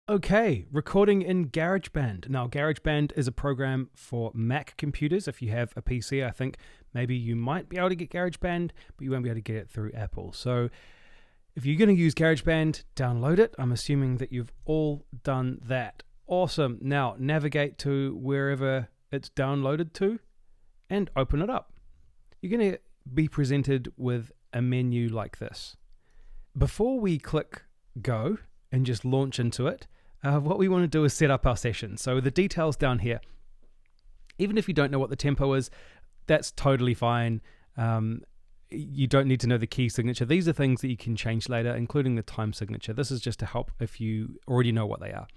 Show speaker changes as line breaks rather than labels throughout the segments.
Okay, recording in Garageband. Now, Garageband is a program for Mac computers. If you have a PC, I think maybe you might be able to get Garageband, but you won't be able to get it through Apple. So if you're going to use Garageband, download it. I'm assuming that you've all done that. Awesome. Now, navigate to wherever it's downloaded to and open it up. You're going to be presented with a menu like this. Before we click go and just launch into it, what we want to do is set up our session. So the details down here, even if you don't know what the tempo is, that's totally fine. You don't need to know the key signature. These are things that you can change later, including the time signature. This is just to help if you already know what they are.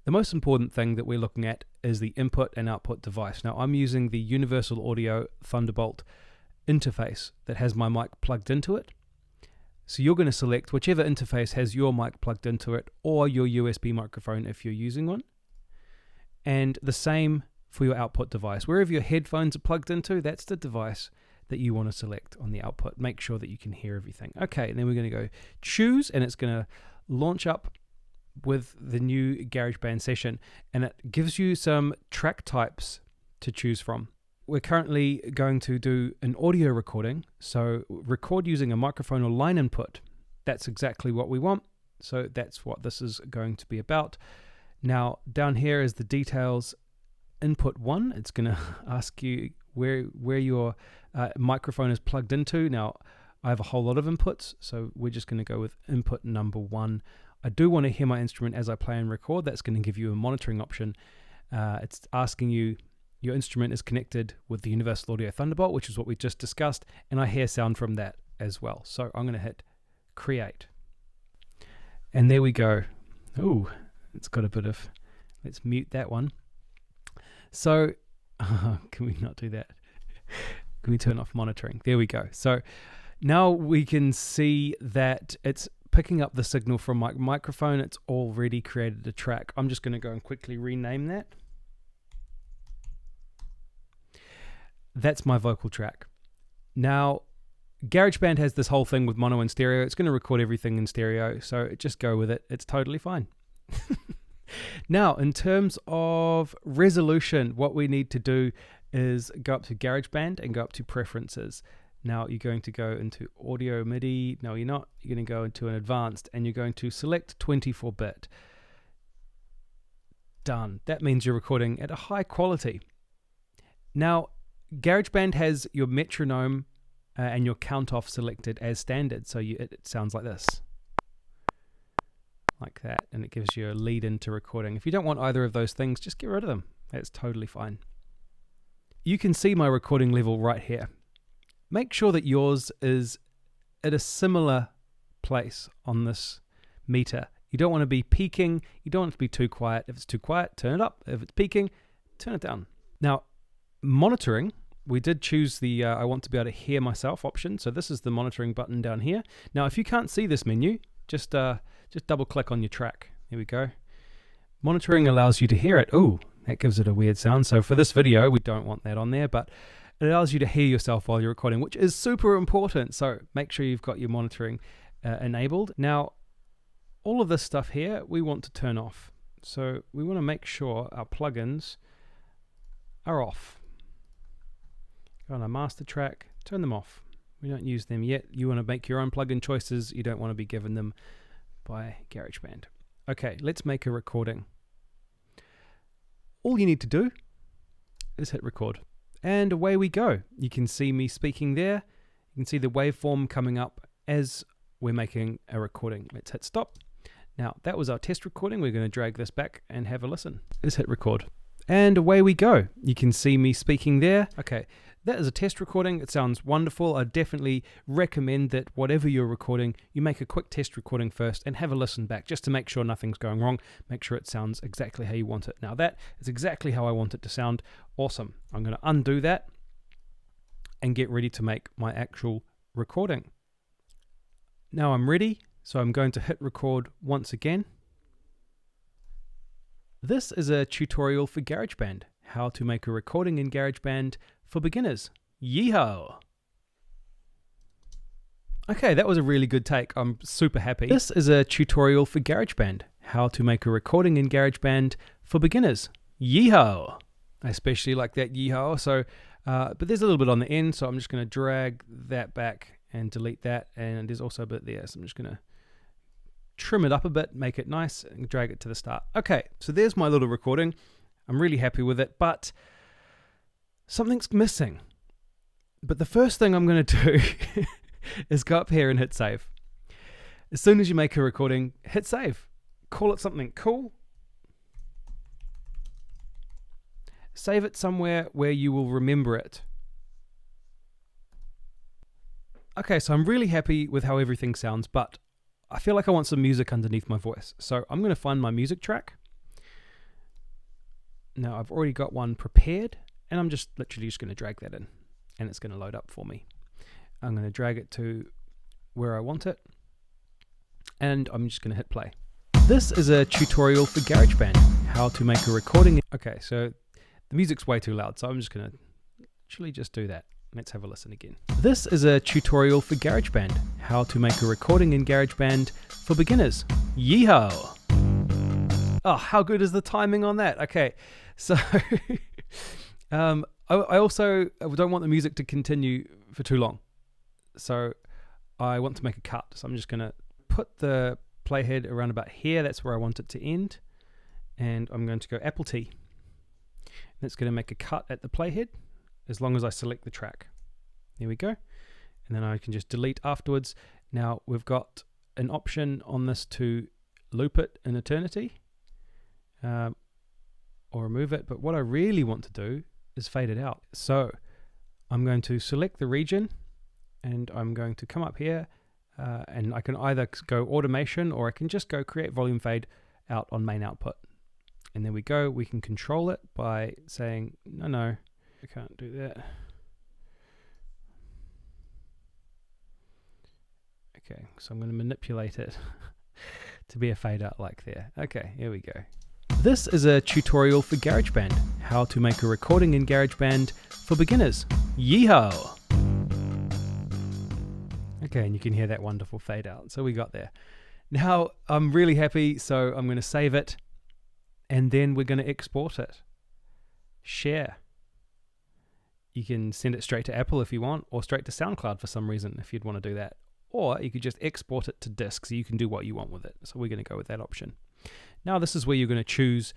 The most important thing that we're looking at is the input and output device. Now, I'm using the Universal Audio Thunderbolt interface that has my mic plugged into it. So you're going to select whichever interface has your mic plugged into it, or your USB microphone if you're using one. And the same for your output device. Wherever your headphones are plugged into, that's the device that you want to select on the output. Make sure that you can hear everything. Okay, and then we're going to go choose, and it's going to launch up with the new Garageband session. And it gives you some track types to choose from. We're currently going to do an audio recording, so record using a microphone or line input. That's exactly what we want, so that's what this is going to be about. Now, down here is the details. Input 1, it's going to ask you where your microphone is plugged into. Now, I have a whole lot of inputs, so we're just going to go with input number 1. I do want to hear my instrument as I play and record. That's going to give you a monitoring option. It's asking you, your instrument is connected with the Universal Audio Thunderbolt, which is what we just discussed, and I hear sound from that as well. So I'm going to hit create. And there we go. Ooh, it's got a bit of, let's mute that one. So, can we not do that? Can we turn off monitoring? There we go. So now we can see that it's picking up the signal from my microphone. It's already created a track. I'm just going to go and quickly rename that. That's my vocal track. Now, GarageBand has this whole thing with mono and stereo. It's going to record everything in stereo, so just go with it. It's totally fine. Now, in terms of resolution, what we need to do is go up to GarageBand and go up to Preferences. Now, you're going to go into Audio MIDI. No, you're not. You're going to go into an Advanced, and you're going to select 24-bit. Done. That means you're recording at a high quality. Now, GarageBand has your metronome and your count off selected as standard, so it sounds like this, like that, and it gives you a lead into recording. If you don't want either of those things, just get rid of them. That's totally fine. You can see my recording level right here. Make sure that yours is at a similar place on this meter. You don't want to be peaking. You don't want it to be too quiet. If it's too quiet, turn it up. If it's peaking, turn it down. Now, monitoring, we did choose the I want to be able to hear myself option. So this is the monitoring button down here. Now, if you can't see this menu, just double click on your track. Here we go. Monitoring allows you to hear it. Ooh, that gives it a weird sound. So for this video, we don't want that on there, but it allows you to hear yourself while you're recording, which is super important. So make sure you've got your monitoring enabled. Now, all of this stuff here, we want to turn off. So we want to make sure our plugins are off. Go on our master track, turn them off. We don't use them yet. You want to make your own plugin choices. You don't want to be given them by GarageBand. Okay, let's make a recording. All you need to do is hit record. And away we go. You can see me speaking there. You can see the waveform coming up as we're making a recording. Let's hit stop. Now, that was our test recording. We're going to drag this back and have a listen. Let's hit record. And away we go. You can see me speaking there. Okay, that is a test recording. It sounds wonderful. I definitely recommend that whatever you're recording, you make a quick test recording first and have a listen back just to make sure nothing's going wrong. Make sure it sounds exactly how you want it. Now that is exactly how I want it to sound. Awesome. I'm going to undo that and get ready to make my actual recording. Now I'm ready, so I'm going to hit record once again. This is a tutorial for GarageBand, how to make a recording in GarageBand for beginners. Yeehaw! Okay, that was a really good take. I'm super happy. This is a tutorial for GarageBand, how to make a recording in GarageBand for beginners. Yeehaw! I especially like that yeehaw. So, but there's a little bit on the end, so I'm just going to drag that back and delete that. And there's also a bit there, so I'm just going to trim it up a bit, make it nice, and drag it to the start. Okay, so there's my little recording. I'm really happy with it, but something's missing. But the first thing I'm going to do is go up here and hit save. As soon as you make a recording, hit save. Call it something cool. Save it somewhere where you will remember it. Okay, so I'm really happy with how everything sounds, but I feel like I want some music underneath my voice. So I'm going to find my music track. Now I've already got one prepared, and I'm just literally just going to drag that in, and it's going to load up for me. I'm going to drag it to where I want it, and I'm just going to hit play. This is a tutorial for GarageBand, how to make a recording. Okay, so the music's way too loud, so I'm just going to actually just do that. Let's have a listen again. This is a tutorial for GarageBand, how to make a recording in GarageBand for beginners. Yeehaw! Oh, how good is the timing on that? Okay, so I also don't want the music to continue for too long. So I want to make a cut. So I'm just going to put the playhead around about here. That's where I want it to end. And I'm going to go Apple T. That's going to make a cut at the playhead as long as I select the track. There we go. And then I can just delete afterwards. Now we've got an option on this to loop it in eternity or remove it. But what I really want to do is fade it out. So I'm going to select the region and I'm going to come up here and I can either go automation or I can just go create volume fade out on main output. And there we go. We can control it by saying, no, I can't do that. Okay, so I'm going to manipulate it to be a fade out like there. Okay, here we go. This is a tutorial for GarageBand, how to make a recording in GarageBand for beginners. Yeehaw! Okay, and you can hear that wonderful fade out. So we got there. Now I'm really happy, so I'm going to save it, and then we're going to export it. Share. You can send it straight to Apple if you want, or straight to SoundCloud for some reason if you'd want to do that. Or you could just export it to disk, so you can do what you want with it. So we're going to go with that option. Now this is where you're going to choose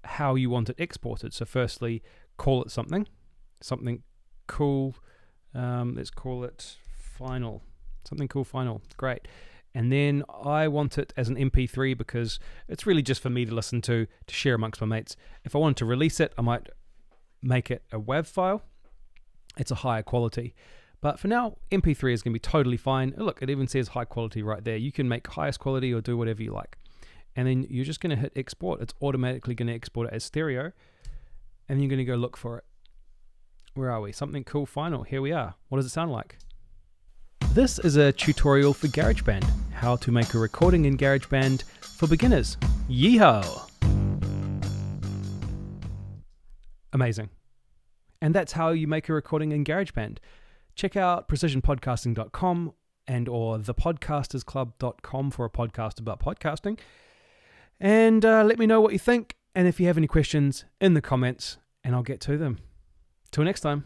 how you want it exported. So firstly, call it something cool. Let's call it final. Something cool final. Great. And then I want it as an MP3 because it's really just for me to listen to share amongst my mates. If I wanted to release it, I might make it a WAV file. It's a higher quality. But for now, MP3 is going to be totally fine. Look, it even says high quality right there. You can make highest quality or do whatever you like. And then you're just going to hit export. It's automatically going to export it as stereo. And you're going to go look for it. Where are we? Something cool final. Here we are. What does it sound like? This is a tutorial for GarageBand, how to make a recording in GarageBand for beginners. Yeehaw! Amazing. And that's how you make a recording in GarageBand. Check out precisionpodcasting.com and or thepodcastersclub.com for a podcast about podcasting. And let me know what you think. And if you have any questions in the comments, and I'll get to them. Till next time.